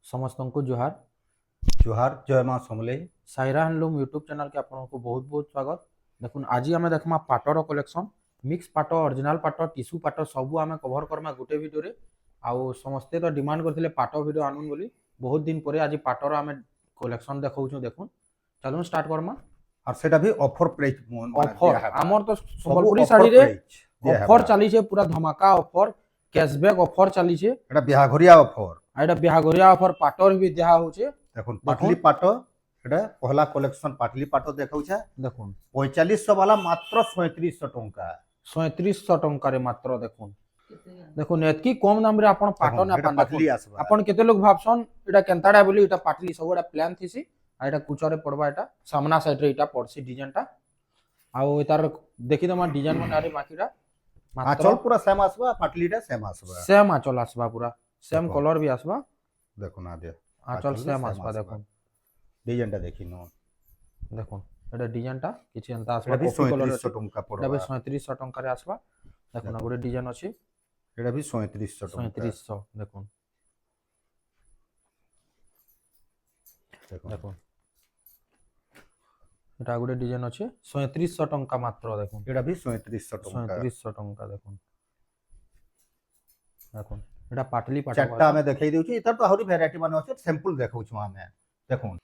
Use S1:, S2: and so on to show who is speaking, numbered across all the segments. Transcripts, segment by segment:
S1: समस्त को जुहार।
S2: जोहार जय माँ समलेई।
S1: सायरा हैंडलूम यूट्यूब चैनल के आपको बहुत बहुत स्वागत। देखुन आज आम देखमा पाटर कलेक्शन मिक्स पाट ओरिजिनल पाट टिश्यू पाट सब आम कभर करमा गोटे वीडियो रे। आउ समस्ते तो डिमांड करथिले पाट वीडियो आनुन बोली बहुत दिन परे आज पाटर आम कलेक्शन देखाउछु। देखुन चलून स्टार्ट करमा।
S2: और सेटा भी ऑफर प्राइस
S1: ऑफर आमर तो
S2: सब
S1: संबलपुरी
S2: ऑफर
S1: साड़ी रे
S2: प्राइस दिया
S1: ऑफर चली छे, पूरा धमाका ऑफर कैशबैक ऑफर चली छे।
S2: एटा बिहाघरिया ऑफर
S1: एटा बिहाघरिया ऑफर पाटर भी देहा होचे।
S2: देखुन पाटली पाट एटा पहला कलेक्शन पाटली पाट देखाउछा।
S1: देखुन
S2: 4500 वाला मात्र 3700 टंका
S1: 3700 टंका रे मात्र। देखुन देखुन एतकी कम दाम रे आपण पाटन
S2: देखुन एटा
S1: अपन
S2: पाटली
S1: देखुन।
S2: आसबा
S1: आपण केते लोग भाबसन एटा केनताडा बोली एटा पाटली सब एटा प्लान थिसी आ एटा कुचरे पड़बा। एटा सामना साइड रे एटा पड़सी डिजाइन टा आउ एतार देखि दमा डिजाइन माने बाकीटा
S2: आंचल
S1: मात्र
S2: पूरा सेम आसबा पाटलीटा सेम आसबा
S1: सेम आंचल आसबा, पूरा सेम
S2: देखुन
S1: कलर भी आसबा।
S2: देखुन आदे
S1: आंचल सेम आसबा। देखुन
S2: डिजाइनटा देखिनो
S1: देखुन एटा डिजाइन टा किछि अंता आसबा
S2: एटा भी
S1: कॉफी कलर
S2: 3700 टंका
S1: एटा भी
S2: पड़बा
S1: 3700 टंका रे आसबा। देखुन
S2: देखुन
S1: गोटे डिजाइन अछि
S2: एटा भी 3700 टंका
S1: 3700। देखुन
S2: देखुन
S1: देखुन एटा गोटे डिजाइन अछि 3700 टंका मात्र। देखुन
S2: एटा भी 3700 टंका
S1: 3700 टंका। देखुन देखुन एटा पाटली पाट
S2: चारटा में देखाई देउची। इतर तो आहुरी वैरायटी माने अछि सैंपल देखाउछु हमें देखुन।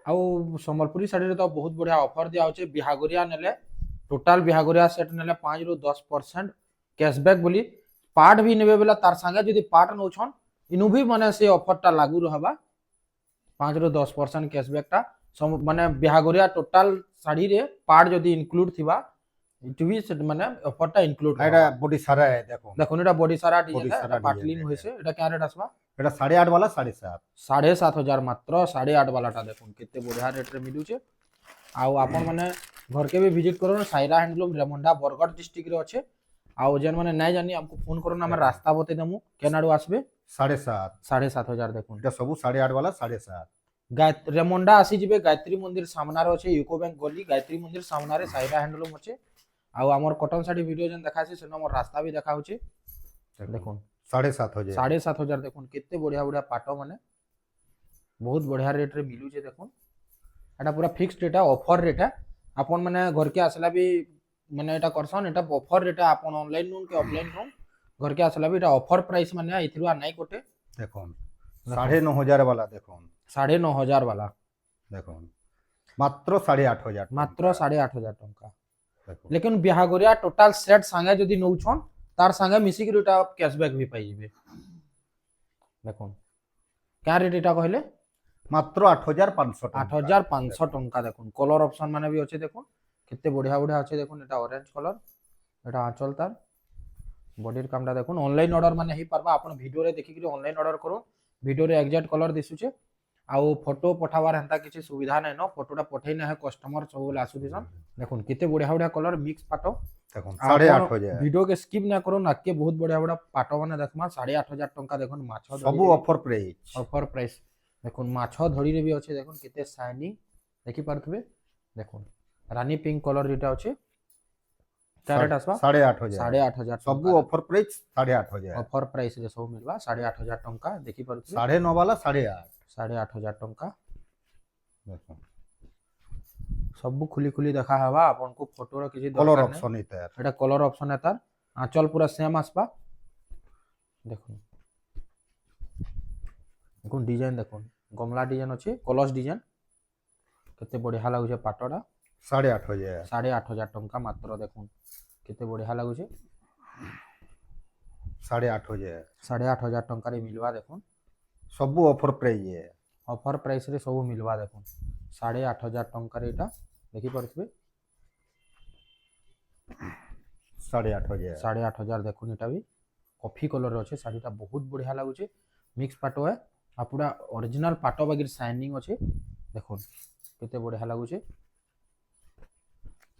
S1: आउ संबलपुरी साड़ी रे तो बहुत बढ़िया ऑफर दिया होचे। बिहागोरिया नेले टोटल बिहागोरिया सेट नेले 5 रु 10% कैशबैक बोली पार्ट भी नेबे बेला तार संगे जदी पार्ट नउछन इनु भी माने से ऑफर टा लागू रहबा। 5 रु 10% कैशबैक टा माने बिहागोरिया टोटल साड़ी रे पार्ट जदी इंक्लूड थिबा इट भी से माने ऑफर टा इंक्लूड
S2: एटा बॉडी सारा है देखुन।
S1: देखुन एटा बॉडी सारा
S2: बॉडी
S1: डिजाइन है,
S2: सारा
S1: एटा पाटलिन
S2: डिजाइन
S1: होइसे। एटा क्या रेट आसबा?
S2: एटा 8.5 वाला 7.5
S1: 7,500 मात्र 8.5 वाला टा। देखुन केते बढ़िया रेट रे मिलुचे। आउ आपण माने घर के भी विजिट करो। सायरा हैंडलूम रेमुंडा बरगढ़ डिस्ट्रिक्ट रे अच्छे। आउ जेन माने नहीं जानी हमको फोन करो ना, हम रास्ता बते देमु केनाडू आसबे
S2: 7.5
S1: 7,500। देखुन
S2: एटा सब 8.5 वाला 7.5
S1: गायत्री रेमुंडा आसी जिबे गायत्री मंदिर सामना रे अच्छे। यूको बैंक गली गायत्री मंदिर सामना रे सायरा हैंडलूम अच्छे। आउ हमर कॉटन साड़ी वीडियो जेन देखासी सेनो हमर रास्ता भी देखा होचे। देखुन
S2: 7.5 हो जाए
S1: 7,500। देखुन केते बढ़िया बढ़िया पाटो माने बहुत बढ़िया रेट रे मिलुचे। देखुन एटा पूरा फिक्स्ड रेट है, ऑफर रेट है। आपण माने घर के आसला भी माने एटा करसन। एटा ऑफर रेट है। आपण ऑनलाइन नुन के ऑफलाइन नुन घर के आसला भी एटा ऑफर प्राइस माने इथरुआ नाही कोटे।
S2: देखुन 9,500 वाला देखुन
S1: 9,500 वाला
S2: देखुन मात्र 8,500
S1: मात्र 8,500 टंका।
S2: देखुन
S1: लेकिन बिहागोरिया टोटल सेट संगे जदी नउछन तार संगे मिसी के एटा कैशबैक भी पाई जिबे। देखुन क्या रेट एटा कहले?
S2: मात्र 8,500
S1: 8,500 टंका। देखुन कलर ऑप्शन माने भी अच्छे। देखुन कितने बढ़िया बढ़िया अच्छे। देखुन एटा ऑरेंज कलर एटा आंचल तार बॉडी कामटा। देखुन ऑनलाइन ऑर्डर माने ही परबा। आपण वीडियो रे देखि कि ऑनलाइन ऑर्डर करो। वीडियो रे एग्जैक्ट कलर दिसुचे। आउ फोटो पठावार हंता किछि सुविधा नै न। फोटोटा पठै नै है कस्टमर सब बोले आसु दिसन। देखुन कितने बढ़िया बढ़िया कलर मिक्स पाटो।
S2: देखुन 8,500 हो जाए
S1: वीडियो के स्किप ना करो ना के बहुत बढ़िया बढ़िया पाटो माने देखमा 8,500 टंका। देखुन माछो
S2: सब ऑफर प्राइस
S1: ऑफर प्राइस। देखुन माछो धड़ी रे भी अच्छे। देखुन कितने शाइनिंग देखि पारथबे। देखुन रानी पिंक कलर रेटा अच्छे। क्या रेट आसबा?
S2: 8,500 हो जाए
S1: 8,500
S2: सब ऑफर प्राइस 8,500 हो जाए
S1: ऑफर प्राइस रे सब मिलबा 8,500 टंका। देखि पारथबे
S2: 9.5 वाला 8.5
S1: 8,500 टंका।
S2: देखुन
S1: सब खुली खुली देखा हवा। आपन को फोटो रो किछि
S2: कलर
S1: दरकार
S2: ऑप्शन है तार
S1: एटा कलर ऑप्शन है तार। आंचल पूरा सेम आसबा। देखुन देखुन डिजाइन देखुन गमला डिजाइन अच्छे कलश डिजाइन केते बढ़िया लागुचे। पाटोटा
S2: 8.5 हो जाए
S1: 8,500 टंका मात्र। देखुन केते बढ़िया लागुचे।
S2: 8.5 हो जाए
S1: 8,500 टंका रे मिलवा। देखुन
S2: सब ऑफर प्राइस है
S1: ऑफर प्राइस रे सब मिलवा। देखुन 8,500 टंका रे एटा देखि परथबे
S2: 8.5 हो जाए
S1: 8,500। देखुन एटा भी कॉफी कलर रे अच्छे। साड़ीटा बहुत बढ़िया लागुचे। मिक्स पाटो है आ पूरा ओरिजिनल पाटो बागिर शाइनिंग अच्छे। देखुन केते बढ़िया लागुचे।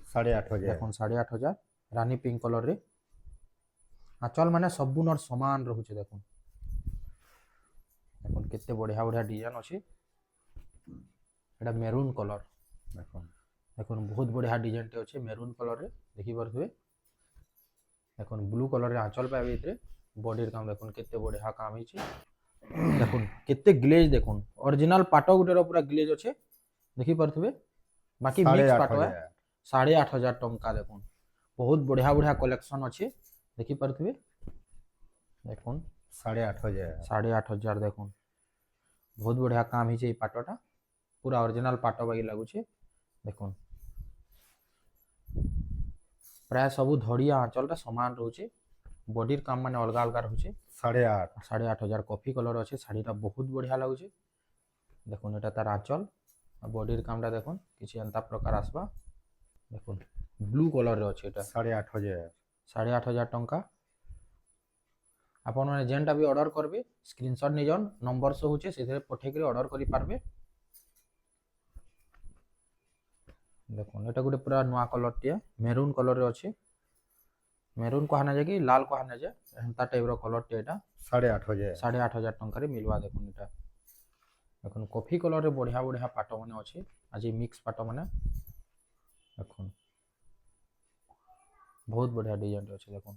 S2: 8.5 हो जाए
S1: देखुन 8,500 रानी पिंक कलर रे आंचल माने सबुनर समान रहुचे। देखुन देखुन केते बढ़िया बढ़िया डिजाइन अच्छे। एटा मेरून कलर
S2: देखुन
S1: देखुन बहुत बढ़िया डिजाइन टे अच्छे मेरून कलर रे देखि परथबे। देखुन ब्लू कलर रे आंचल पाबे इतरे बॉडी काम। देखुन केते बढ़िया काम हिची। দেখুন কেতে গ্লেজ দেখুন অরিজিনাল পাଟ গুটের পুরা গ্লেজ আছে দেখি পারথিবে বাকি মিক্স পাট है 8,500 टंका দেখুন बहुत बढ़िया बढ़िया कलेक्शन আছে দেখি পারথিবে দেখুন
S2: 8,500
S1: 8,500 দেখুন बहुत बढ़िया काम ହେଇছে এই পাটটা पूरा ओरिजिनल पाट बागी लागुचे देखुन प्राय सबू धड़िया आंचलटा समान रोचे बॉडीर काम माने अलग अलग रोचे
S2: 8,500
S1: 8,500 कॉफी कलर अच्छे शाढ़ीटा बहुत बढ़िया लगुचे देखुन एटा तार आंचल बॉडीर कामटा देखुन किसी एंता प्रकार आसबा देखुन ब्लू कलर रे अच्छे एटा
S2: 8,500
S1: 8,500 टंका आपण माने जेनटा भी ऑर्डर करबे स्क्रीनशॉट नि जन नंबर से होचे सेथे पठे के ऑर्डर करि पारबे देखुन एटा गुटे पूरा नवा कलर टिया मेरून कलर रे अच्छे मेरून कहना जाए कि लाल कहना जाए एंता टाइप रो कलर टे एटा
S2: 8,500
S1: 8,500 टंका रे मिलवा देखुन एटा देखुन कॉफी कलर रे बढ़िया बढ़िया पाट माने अच्छे आज मिक्स पाट माने देखुन बहुत बढ़िया डिजाइन रे अच्छे देखुन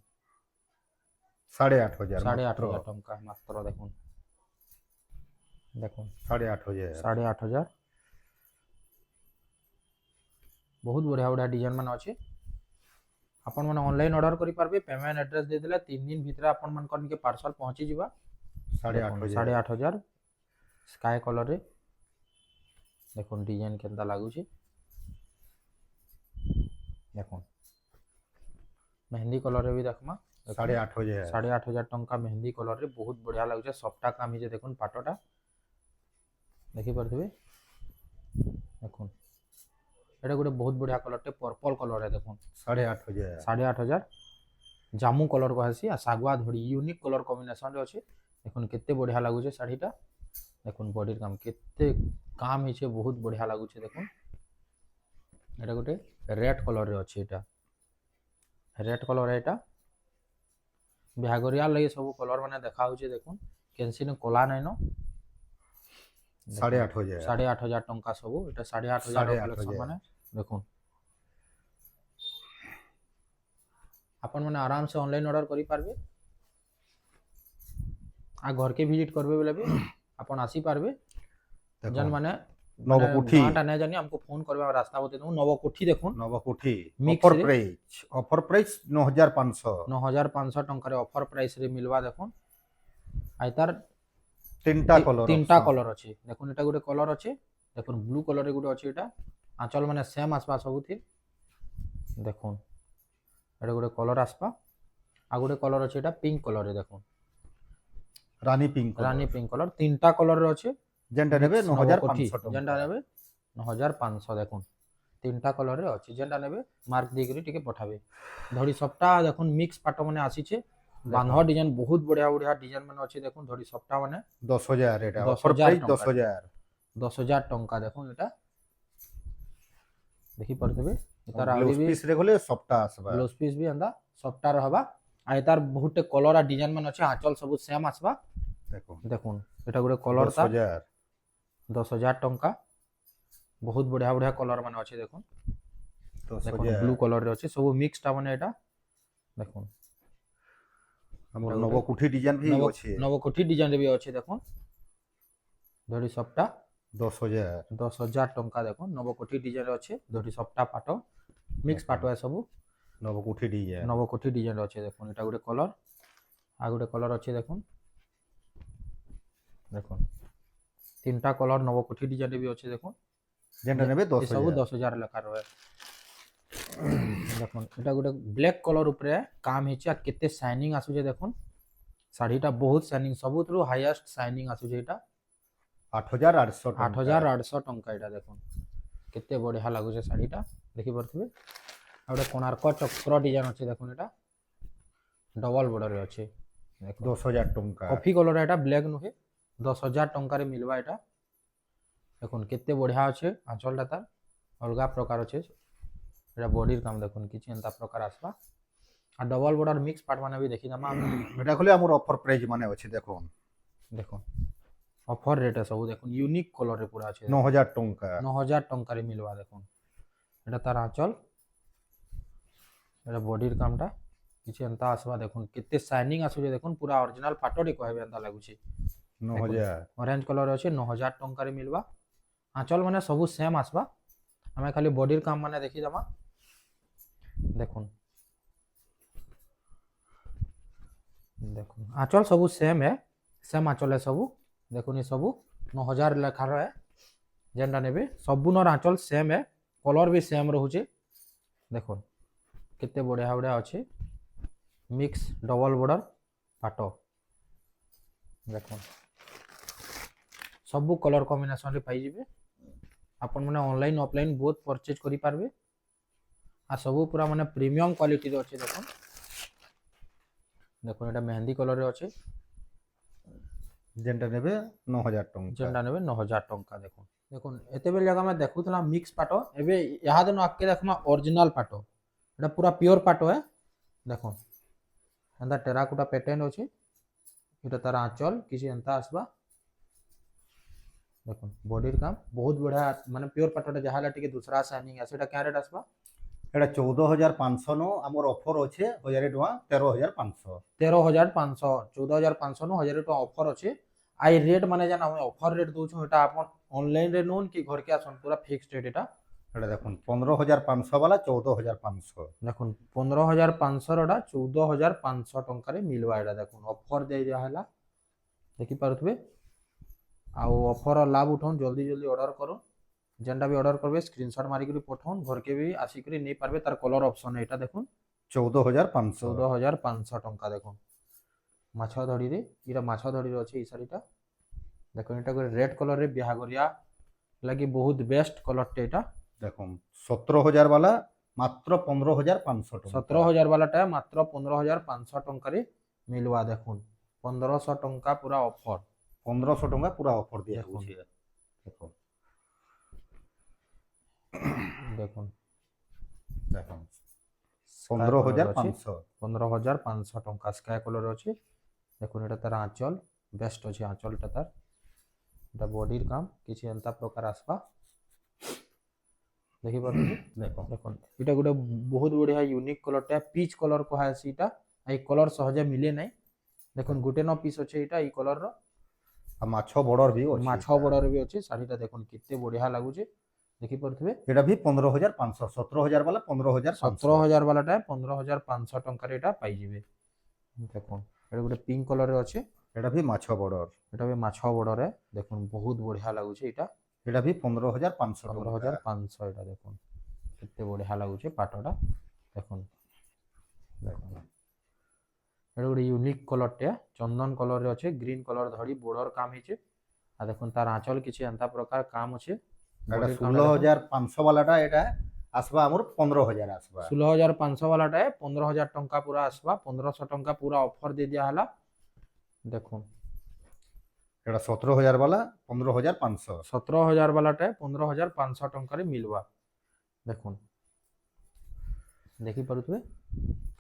S2: 8,500
S1: 8,500 टंका मात्र देखुन देखुन
S2: 8,500
S1: 8,500 बहुत बढ़िया बढ़िया डिजाइन माने अच्छे आपण माने ऑनलाइन ऑर्डर करि पारबे पेमेंट एड्रेस दे देला 3 दिन भीतर आपण मन कन के पार्सल पहुंची जीवा
S2: 8,500
S1: 8,500 स्काई कलर रे देखुन डिजाइन केनता लागू छे देखुन मेहंदी कलर रे भी देखमा
S2: 8,500
S1: 8,500 टंका मेहंदी कलर रे बहुत बढ़िया लागू छे सफ्टा काम ही जे देखुन पाटोटा देखि परथिबे देखुन एटा गुटे बहुत बढ़िया कलर टे पर्पल कलर रे देखुन
S2: 8,500
S1: 8,500 जामू कलर कहसी आ सागवा धड़ी यूनिक कलर कॉम्बिनेशन रे अछि देखुन केते बढ़िया लागू छे साड़ीटा देखुन बॉडी काम केते काम हिचे बहुत बढ़िया लागू छे देखुन एटा गुटे रेड कलर रे अछि एटा रेड कलर एटा बिहागरिया लगे सब कलर माने देखा होचे देखुन केनसी ने कोला नै न
S2: 8,500
S1: 8,500 टंका सब एटा 8,500 कलेक्शन माने देखुन अपन माने आराम से ऑनलाइन ऑर्डर करि पारबे आ घर के विजिट करबे बेले भी अपन आसी पारबे जन माने
S2: नवकोठी
S1: गांटा नै जानी हमको फोन करबे रास्ता बते दउ नवकोठी देखुन
S2: नवकोठी
S1: Mix
S2: ऑफर प्राइस 9,500
S1: 9,500 टंका रे ऑफर प्राइस रे मिलवा देखुन आइ तार
S2: तीनटा कलर
S1: अछि देखुन एटा गुटे कलर अछि देखुन ब्लू कलर रे गुटे अछि एटा आंचल माने सेम आसबा सबथि देखुन एटा गुटे कलर आसबा आ गुटे कलर अछि एटा पिंक कलर रे देखुन
S2: रानी पिंक
S1: कलर तीनटा कलर रे अछि
S2: जेंटा नेबे 9,500
S1: जेंटा नेबे 9,500 देखुन तीनटा कलर रे अछि जेंटा नेबे मार्क दी करी टिके पठाबे धड़ी सबटा देखुन मिक्स पाट माने आसी छे बांधा डिजाइन बहुत बढ़िया बढ़िया डिजाइन माने अछि देखुन धड़ी सबटा माने
S2: 10,000 एटा
S1: 10,000
S2: ऑफर प्राइस
S1: टंका।
S2: 10,000
S1: 10,000 टंका देखुन एटा देखि परथबे तार आउरी
S2: ब्लाउज
S1: भी
S2: पीस रे गले सप्ता आसबा
S1: ब्लाउज पीस भी अंदा सबटा रहबा आ तार बहुत कलर आ डिजाइन माने अछि आंचल सब सेम आसबा
S2: देखो
S1: देखुन एटा गुटे कलर ता 10,000 टंका बहुत बढ़िया बढ़िया कलर माने अछि देखुन देखुन ब्लू कलर रे अछि सब मिक्स टा माने एटा देखुन
S2: हमर नवकोठी डिजाइन भी अछि
S1: नवकोठी डिजाइन भी अछि देखुन धड़ी सबटा
S2: 10,000
S1: टंका देखुन नवकोठी डिजाइन अछि धड़ी सबटा पाटो मिक्स पाटो है सब
S2: नवकोठी
S1: डिजाइन अछि देखुन एटा गुटे कलर आ गुटे कलर अछि देखुन देखुन तीनटा कलर नवकोठी डिजाइन भी अछि देखुन
S2: जेंटा नेबे
S1: सब 10,000 लेखा रहे देखुन एटा गुटे ब्लैक कलर ऊपर काम हिचे आ केते शाइनिंग आसु जे देखुन साड़ीटा बहुत शाइनिंग सबुतरो हाईएस्ट शाइनिंग आसु जे एटा 8,800 टंका एटा देखुन केते बढ़िया लागु जे साड़ीटा देखि परथबे आ गुटे कोणार्क चक्र डिजाइन अछि देखुन एटा डबल बॉर्डर रे अछि
S2: 10,000 टंका
S1: कॉफी कलर एटा ब्लैक नुहे 10,000 टंका रे मिलवा एटा देखुन केते बढ़िया अछि आंचलटा तार अलगा प्रकार अछि एटा बॉडीर काम देखुन किछि एंता प्रकार आसबा आ डबल बॉर्डर मिक्स पार्ट माने भी देखि दमा
S2: एटा खोले हमर ऑफर प्राइस माने अछि देखुन
S1: देखुन ऑफर रेट है सब देखुन यूनिक कलर रे पूरा अछि
S2: 9,000 टंका
S1: 9,000 टंका रे मिलवा देखुन एटा तार आंचल एटा बॉडीर कामटा किछि एंता आसबा देखुन केते शाइनिंग आसु जे देखुन पूरा ओरिजिनल पाटो रे कहबे एंता लागु छी
S2: 9000
S1: ଅରେଞ୍ଜ କଲର୍ ଅଛି 9000 ଟଙ୍କାରେ ମିଲବା। ଆଞ୍ଚଲ ମାନେ ସବୁ ସେମ୍ ଆସବା। ଆମେ ଖାଲି ବଡିର କାମ ମାନେ ଦେଖିଦେମା। ଦେଖୁନ୍ ଆଞ୍ଚଲ ସବୁ ସେମ୍ है, सेम आंचल है सब। देखुन ये सब 9000 लेखार है जेनटा नेबे सबुनर आंचल सेम है, कलर भी सेम रोचे। देखो केते बढ़िया बढ़िया अच्छे मिक्स डबल बॉर्डर पाट। देखो सबू कलर कॉम्बिनेशन रे पाई जिवे। आपण माने ऑनलाइन ऑफलाइन बहुत परचेज करि पारबे। आ सबू पूरा माने प्रीमियम क्वालिटी रे अच्छे। देखो देखो एटा मेहंदी कलर रे अच्छे
S2: जेनटा नेबे 9000 टंका
S1: जेनटा नेबे 9000 टंका। देखो देखुन एते बेल जगह में देखुतला मिक्स पाटो, एबे यहाँ दिन आके देखमा ओरिजिनल पाटो। एटा पूरा प्योर पाटो है। देखो एंदा टेराकोटा पैटर्न अछि। एटा तार आंचल किसी एंता आसबा। देखो बॉडीर काम बहुत बढ़िया माने प्योर पाटोटा जहाला टिके दूसरा शाइनिंग है। सेटा क्या रेट आसबा?
S2: एटा 14500 नो हमर ऑफर अछि 1000 टका 13500
S1: 13500 14500 नो 1000 टका ऑफर अछि। आई रेट माने जाना हम ऑफर रेट दोछु एटा अपन ऑनलाइन रे नोन कि घर के आसन पूरा फिक्स्ड रेट एटा।
S2: एटा देखुन 15500 वाला 14500
S1: देखुन 15500 रटा 14500 टंका रे मिलवा। एटा देखुन ऑफर दे दिया हला देखि पारुथबे। आउ ऑफर लाभ उठाउन जल्दी जल्दी ऑर्डर करो। जेनटा भी ऑर्डर करबे स्क्रीनशॉट मारी करी पठाउन घर के भी आसी करी नहीं पारबे। तार कलर ऑप्शन एटा देखुन
S2: 14500
S1: टंका। देखुन माछ धड़ी रे इरा माछ धड़ी रे अछि ई साड़ीटा। देखो एटा को रेड कलर रे बिहागरिया लगी बहुत बेस्ट कलर टे एटा।
S2: देखुन 17000 वाला मात्र 15500 टका
S1: 17000 वाला टा मात्र 15500 टंका रे मिलवा। देखुन 1500 टंका पूरा ऑफर
S2: 1500 टका पूरा ऑफर दिया
S1: देखुन।
S2: होछि। देखो
S1: देखुन
S2: देखुन 15500
S1: 15500 टंका स्काई कलर अछि। देखुन एटा तार आंचल बेस्ट अछि। आंचलटा तार एटा बॉडीर काम किछि एंता प्रकार आसबा। देखि पारुछी।
S2: देखो
S1: देखुन एटा गोटे बहुत बढ़िया यूनिक कलर टा पीच कलर कहा है सीटा। आई कलर सहजे मिले नहीं। देखुन गुटे न पीस अछि एटा ई कलर रो।
S2: आ माछो बॉर्डर भी अछि।
S1: माछ बॉर्डर भी अछि। साड़ीटा देखुन किते बढ़िया लागुचे देखि पारुथबे।
S2: एटा भी 15500 17000 वाला 15500
S1: 17000 वाला टा 15500 टंका रे एटा पाई जिवे। देखुन एटा गोटे पिंक कलर रे अछि।
S2: एटा भी माछो बॉर्डर
S1: एटा भी माछ बॉर्डर है। देखुन बहुत बढ़िया लागुचे एटा।
S2: एटा भी 15500 टका
S1: 15500 एटा देखुन किते बढ़िया लागुचे पाटोटा। देखुन
S2: देखो
S1: एटा गोटे यूनिक कलर टे चंदन कलर रे अछि। ग्रीन कलर धड़ी बॉर्डर काम हिचे। आ देखुन तार आंचल किछि एंता प्रकार काम अछि।
S2: एटा 16500 वाला टा एटा आसबा हमर 15000 आसबा
S1: 16500 वाला टा 15000 टंका पूरा आसबा। 1500 टंका पूरा ऑफर दे दिया हला। देखुन
S2: एटा 17000 वाला 15500
S1: 17000 वाला टा 15500 टंका रे मिलवा। देखुन देखि पारुथबे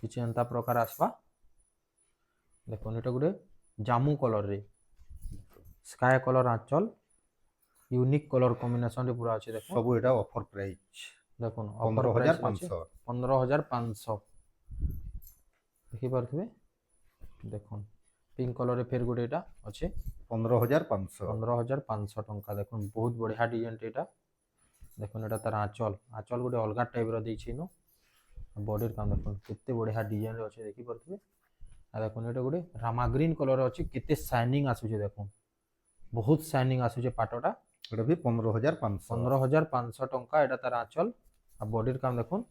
S1: किछि एंता प्रकार आसबा। देखुन एटा गुटे जामू कलर रे स्काई कलर आंचल यूनिक कलर कॉम्बिनेशन रे पूरा अछि। देखो
S2: सब एटा ऑफर प्राइस
S1: देखुन ऑफर प्राइस
S2: 15500
S1: 15500 देखि पारुथबे। देखुन पिंक कलर रे फेर गुटे एटा अछि
S2: 15500
S1: 15500 टंका। देखुन बहुत बढ़िया डिजाइन एटा। देखुन एटा तार आंचल आंचल गुटे अलगा टाइप रो दै छी नो। बॉडीर काम देखुन किते बढ़िया डिजाइन रे अछि देखि पारुथबे। आ देखुन एटा गुटे रामा ग्रीन कलर अछि। किते शाइनिंग आसुचे देखुन बहुत शाइनिंग आसुचे पाटोटा।
S2: एटा भी 15500
S1: 15500 टंका एटा तार आंचल। आ बॉडीर काम देखुन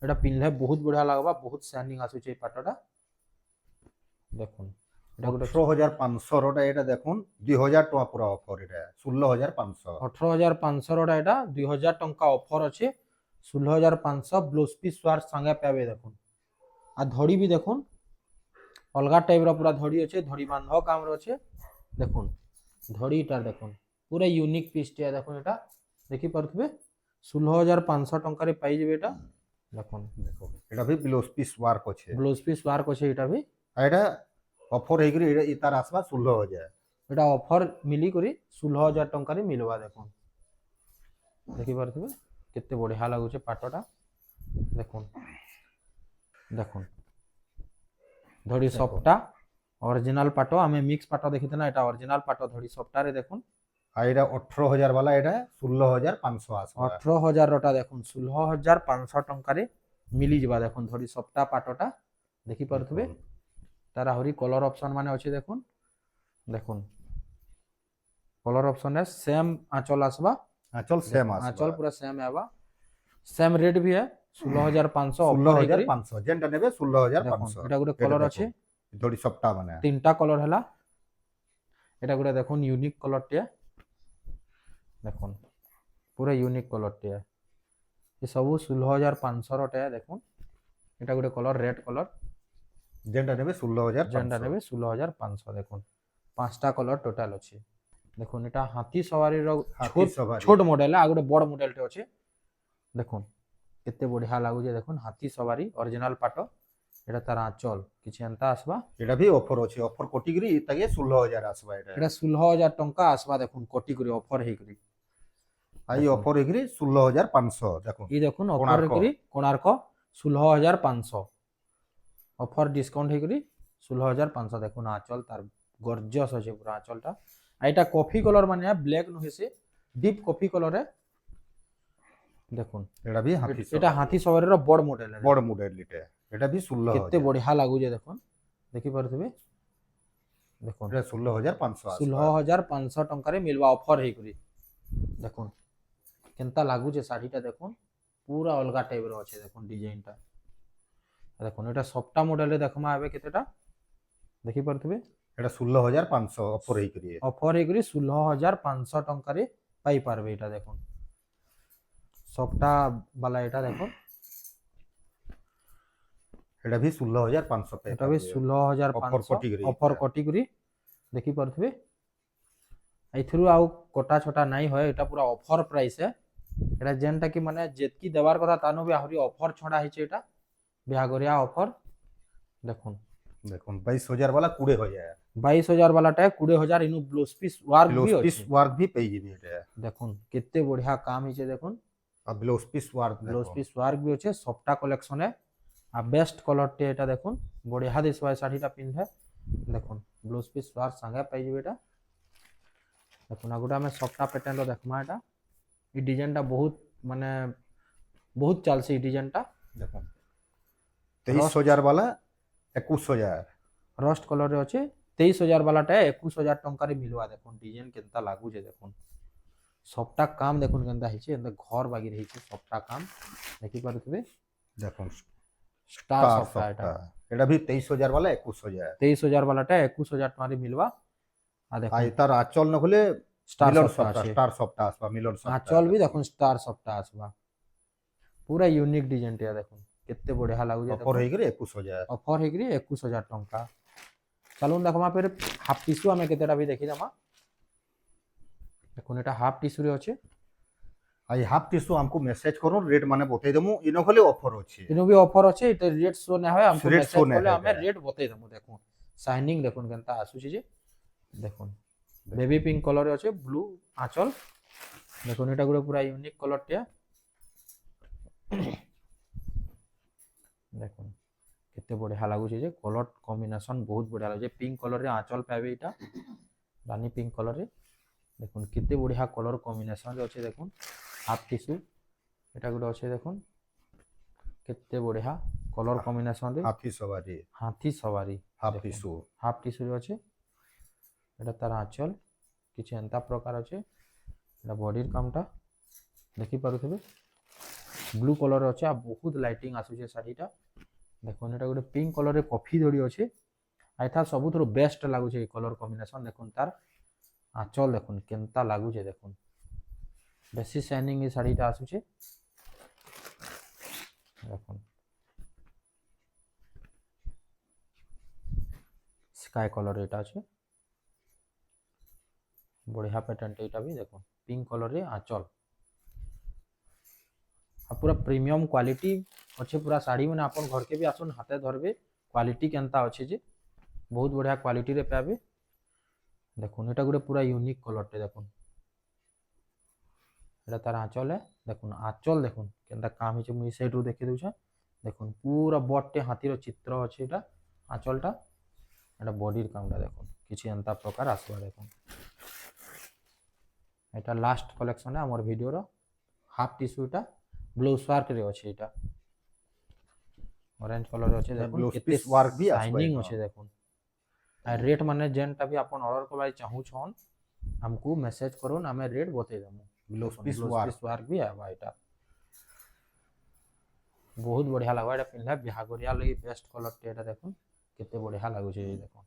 S1: एटा पिनले बहुत बढ़िया लागबा। बहुत शाइनिंग आसुचे ए पाटोटा। देखुन एटा गुटे
S2: 18500 रोटा एटा देखुन 2000 टका पूरा ऑफर एटा 16500
S1: 18500 रोटा एटा 2000 टंका ऑफर अछि। 16500 ब्लाउज पीस वार संगे पाबे। देखुन आ धड़ी भी देखुन अलगा टाइप रो पूरा धड़ी अछि। धड़ी बांधो काम रो अछि। देखुन धड़ीटा देखुन पूरा यूनिक पीस टे। देखुन एटा देखि पारुथबे 16500 टंका रे पाई जेबे एटा। देखुन
S2: देखो एटा भी ब्लाउज पीस वर्क अछि।
S1: ब्लाउज पीस वार्क अछि एटा भी।
S2: आ एटा ऑफर हेगिरी एटा इ तार आसबा 16000
S1: एटा ऑफर मिली करी 16000 टंका रे मिलवा। देखुन देखि पारुथबे केते बढ़िया लागुचे पाटोटा। देखुन देखुन धड़ी सफ्टा অরিজিনাল পাট আমি মিক্স পাট দেখিছিলাম, এটা অরিজিনাল পাট ধড়ি সপ্তাহে দেখুন।
S2: আর এটা 18,000 বালা এটা 16,500 আসবা।
S1: 18,000টা দেখুন 16,500 ଟଙ୍କାରେ ମିଳିଯିବା। ଦେଖୁନ୍ ଧରି ସପ୍ତା ପାଟଟା ଦେଖିପାରୁଥିବେ। ତାର ଆହୁରି କଲର ଅପସନ ମାନେ ଅଛି ଦେଖୁନ୍। ଦେଖୁନ୍ କଲର ଅପସନରେ ସେମ୍ ଆଞ୍ଚଲ ଆସିବା।
S2: आंचल सेम
S1: ଆଞ୍ଚଲ
S2: आसबा।
S1: ପୁରା ସେମ୍ ହେବା। ସେମ୍ ରେଟ୍ ବି है 16,500 ଅଫର ହେଇକରି।
S2: 16,500 ଯେନ୍ଟା ନେବେ
S1: ଦେଖୁନ୍
S2: 16,500।
S1: ଏଟା ଗୋଟେ କଲର ଅଛି,
S2: ଧଡ଼ି ସପ୍ତାହ ମାନେ
S1: ତିନିଟା କଲର ହେଲା। এটা ଗୋଟେ ଦେଖୁନ୍ ୟୁନିକ୍ କଲରଟିଏ। ଦେଖୁନ୍ ପୁରା ୟୁନିକ୍ କଲରଟିଏ। ଏ ସବୁ 16,500 ଟେ ଦେଖୁନ୍। এটা ଗୋଟେ କଲର ରେଡ୍ କଲର,
S2: ଯେନ୍ଟା ନେବେ 16,500।
S1: ଯେନ୍ଟା ନେବେ 16,500 ଦେଖୁନ୍। ପାଞ୍ଚଟା କଲର ଟୋଟାଲ ଅଛି। ଦେଖୁନ୍ ଏଟା ହାତୀ ସୱାରୀର
S2: ହାତୀ ସବାରି।
S1: ଛୋଟ ମଡେଲ, ଆଉ ଗୋଟେ ବଡ ମଡେଲଟେ ଅଛି। ଦେଖୁନ୍ କେତେ ବଢିଆ ଲାଗୁଛି ଦେଖୁନ୍। ହାତୀ ସୱାରୀ ଅରିଜିନାଲ ପାଟ। এটা ତାର ଆଞ୍ଚଲ କିଛି ଏନ୍ତା ଆସିବା।
S2: এটা ବି ଅଫର ଅଛି, ଅଫର କଟିକିରି ତାକେ 16,000 ଆସିବା ଏଟା।
S1: এটা 16,000 ଟଙ୍କା ଆସିବା ଦେଖୁନ୍, କୋଟି କରି ଅଫର ହେଇକରି।
S2: ଆଉ ଇ ଅଫର ହେଇକିରି 16,500 ଦେଖୁନ୍।
S1: ଇ ଦେଖୁନ୍ ଅଫର
S2: କୋଣାର୍କ।
S1: ହେଇକରି କୋଣାର୍କ 16,500 ଅଫର ଡିସକାଉଣ୍ଟ ହେଇକରି 16,500 ଦେଖୁନ୍। ଆଞ୍ଚଲ ତାର ଗର୍ଜସ୍ ଅଛି ପୁରା ଆଞ୍ଚଲଟା। আর এটা কফি কলর মানে ব্ল্যাক নুহে সে ডিপ কফি কলরে। দেখুন
S2: এটা ବି ହାତୀ
S1: এটা হাতি সওয়ারির বড় মডেল।
S2: বড় মডেল এটা। এটা ବି 16,000।
S1: কেতে বঢ়িয়া লাগুছে দেখুন, দেখি পারুথিবে। দেখুন
S2: এটা 16,500 আসবা।
S1: 16,500 টঙ্কারে মিলবা অফর ହେଇକରି। দেখুন কেনতা লাগুছে শাড়িটা দেখুন, পুরা অলগা টাইপর আছে দেখুন ডিজাইনটা। দেখুন এটা সফটা মডেলে দেখমা হবে কেতেটা দেখি পারুথিবে।
S2: এটা 16,500 অফর ହେଇକରି।
S1: অফর ହେଇକରି 16,500 ଟଙ୍କାରେ ପାଇପାରିବେ ଏଇଟା ଦେଖୁন। ସଫ୍ଟା ବାଲା ଏଇଟା ଦେଖୁন।
S2: এটা ବି 16,500 ପାଇ।
S1: এটা ବି 16,500 ଅଫର କଟିକରି ଦେଖି ପାରୁଥିବେ। ଏଥିରୁ ଆଉ କଟା ଛଟା ନାଇଁ ହଏ, ଏଟା ପୁରା ଅଫର ପ୍ରାଇସ୍ है। ଏଟା ଯେନ୍ଟା କି ମାନେ ଯେତକି ଦେବାର କଥା ତାନୁ ବି ଆହୁରି ଅଫର ଛଡା ହେଇଛି ଏଟା। ବିହାଗରିଆ ଅଫର ଦେଖୁନ୍।
S2: দেখুন 22,000 বালা 20,000।
S1: 22,000 ବାଲାଟା 20,000 ଇନୁ ବ୍ଲାଉଜ ପିସ୍ ୱାର୍କ ବି
S2: ବ୍ଲାଉଜ ପିସ୍
S1: ଅଛି।
S2: ୱାର୍କ ବି ପାଇଯିବେ এটা।
S1: ଦେଖୁନ୍ କେତେ ବଢିଆ କାମ ହେଇছে ଦେଖୁନ୍।
S2: আর ব্লাউজ পিস ওয়ার্ক
S1: ব্লাউজ
S2: দেখুন।
S1: পিস ওয়ার্ক भी আছে, সফটা কলেকশন है। आ बेस्ट कलर टे এটা দেখুন, বঢ়িয়া দিছবা শাড়িটা পিন্ধে। দেখুন ব্লাউজ পিস ওয়ার্ক সাঙ্গে পাইଯିবে এটা। দেখুন আগুটা আমি সফটা প্যাটার্ন র দেখমা এটা। এই ডিজাইনটা বহুত মানে বহুত চালছে এই ডিজাইনটা।
S2: দেখুন 23,000 বালা 21,000।
S1: রস্ট কলরে আছে। 23,000 বালাটা 21,000 টঙ্কারে মিলবা। দেখুন ডিজাইন কেনতা লাগুছে দেখুন। সফটা কাম দেখুন কেনতা ହେଇছে, এন্দ ঘর বাগির ହେଇছে সফটা কাম দেখি পারুথিবে।
S2: দেখুন
S1: স্টার
S2: স্টার
S1: সফটা এটা।
S2: এটা भी 23,000 वाला 21,000।
S1: 23,000 বালাটা 21,000 টাকারে মিলবা। আর দেখুন
S2: আর তার আঁচল না হলে
S1: স্টার
S2: মিলন
S1: সফটা
S2: সফটা,
S1: আছে।
S2: স্টার সফটা আসবা মিলন সফটা।
S1: আঁচল भी দেখুন স্টার সফটা আসবা। পুরা यूनिक डिजाइन টিয়া দেখুন কেতে বঢ়িয়া লাগুছে।
S2: অফর ହେଇକିରି 21,000।
S1: অফর ହେଇକରି 21,000 ଟଙ୍କା। ଚାଲୁନ୍ ଦେଖମା ଫେର ହାଫ ଟିସୁ ଆମେ କେତେଟା ବି ଦେଖି ଦେମା। দেখুন এটা হাফ টিস্যুরে আছে।
S2: আর এই হাফ টিস্যু हमको মেসেজ করুন, রেট মানে বতাই দেমু। ইনো হলে অফর আছে।
S1: ইনো भी অফর আছে। এটা রেট শো না হয় हमको
S2: Rate
S1: মেসেজ
S2: show না
S1: করলে
S2: হয়
S1: আমি
S2: এটা।
S1: রেট বতাই দেমু। দেখুন শাইনিং দেখুন কেনতা আসুছি যে। দেখুন বেবি পিঙ্ক কলরে আছে, ব্লু আঁচল। দেখুন এটা গুলো পুরা यूनिक কলর টিয়া। দেখুন কেতে বঢ়িয়া লাগুছে যে কলর কম্বিনেশন বহুত বঢ়িয়া লাগুছে। পিঙ্ক কলরে আঁচল পাবে এটা, রানী পিঙ্ক কলরে। দেখুন কেতে বঢ়িয়া কলর কম্বিনেশন আছে দেখুন। হাফ টিস্যু এটা গুলো আছে দেখুন কেতে বঢ়িয়া কলর কম্বিনেশন রে।
S2: হাতি সবারি
S1: হাতি সওয়ারি
S2: হাফ টিস্যু।
S1: হাফ টিস্যু আছে। এটা তার আঁচল কিছু এন্তা প্রকার আছে। এটা বডির কামটা দেখি পারুথিবে। ব্লু কলর আছে আর বহুত লাইটিং আসুছে শাড়িটা। দেখুন এটা গোটে পিঙ্ক কলরে কফি ধড়ি আছে। আর এটা সবুথরু বেস্ট লাগুছে এই কলর কম্বিনেশন। দেখুন তার আঁচল দেখুন কেনতা লাগুছে দেখুন। বেশি শাইনিং এই শাড়িটা আসুছে দেখুন। স্কাই কলর এটা আছে, বঢ়িয়া প্যাটার্নটা এটা भी দেখুন। পিঙ্ক কলরে আঁচল আর পুরা প্রিমিয়াম क्वालिटी আছে পুরা শাড়ি মানে। আপন ঘরকে भी আসুন হাতে ধরবে क्वालिटी কেনতা আছে যে বহুত বঢ়িয়া क्वालिटी রে পাবে। দেখুন এটা গোটে পুরা यूनिक কলরটে দেখুন। এটা তার আঁচল है। দেখুন আঁচল দেখুন কেনতা কাম হইছে। মুই সাইডরু দেখি দউছে। দেখুন পুরা বটে হাতির চিত্র আছে এটা আঁচলটা। এটা বডির কামটা দেখুন কিছু এন্তা প্রকার আসবা দেখুন এটা লাস্ট কলেকশন আমার ভিডিওর হাফ টিস্যুটা ব্লাউজ ওয়ার্করে আছে এটা অরেঞ্জ কলর আছে দেখুন
S2: ব্লাউজ
S1: কেতে
S2: পিস ওয়ার্ক भी আসবা
S1: শাইনিং আছে দেখুন আর রেট মানে যেনটা भी আপন অর্ডর করবাই চাহুছন हमको मैसेज करो हमें रेट बते देमु
S2: ब्लाउज
S1: पिस वर्क भी आवा এটা बहुत बढ़िया लगवा এটা পিনলে বিহাগরিয়া লাগি বেস্ট কলর এটা দেখুন কেতে बढ़िया লাগুছে এই দেখুন